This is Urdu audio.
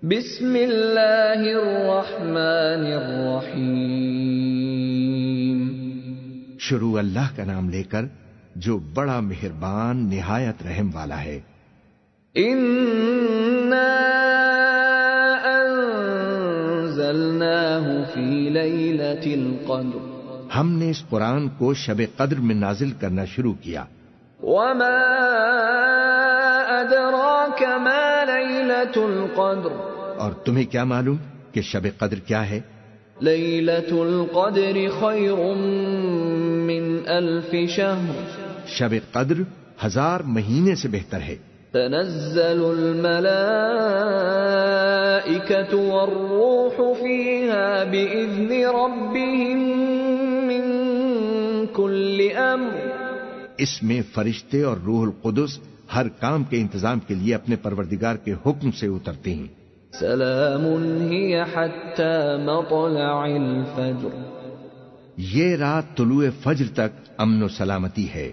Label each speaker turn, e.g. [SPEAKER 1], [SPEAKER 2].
[SPEAKER 1] بسم اللہ الرحمن الرحیم،
[SPEAKER 2] شروع اللہ کا نام لے کر جو بڑا مہربان نہایت رحم والا ہے۔
[SPEAKER 1] انا انزلناہ فی لیلۃ القدر،
[SPEAKER 2] ہم نے اس قرآن کو شب قدر میں نازل کرنا شروع کیا۔
[SPEAKER 1] وما ادراک ما لیلۃ القدر،
[SPEAKER 2] اور تمہیں کیا معلوم کہ شب قدر کیا ہے؟
[SPEAKER 1] لیلۃ القدر خیر من الف شہر،
[SPEAKER 2] شب قدر 1000 مہینے سے بہتر ہے۔
[SPEAKER 1] تنزل الملائکۃ والروح فیہا بإذن ربہم من کل امر،
[SPEAKER 2] اس میں فرشتے اور روح القدس ہر کام کے انتظام کے لیے اپنے پروردگار کے حکم سے اترتے ہیں۔
[SPEAKER 1] سلام ہی حتی مطلع الفجر،
[SPEAKER 2] یہ رات طلوع فجر تک امن و سلامتی ہے۔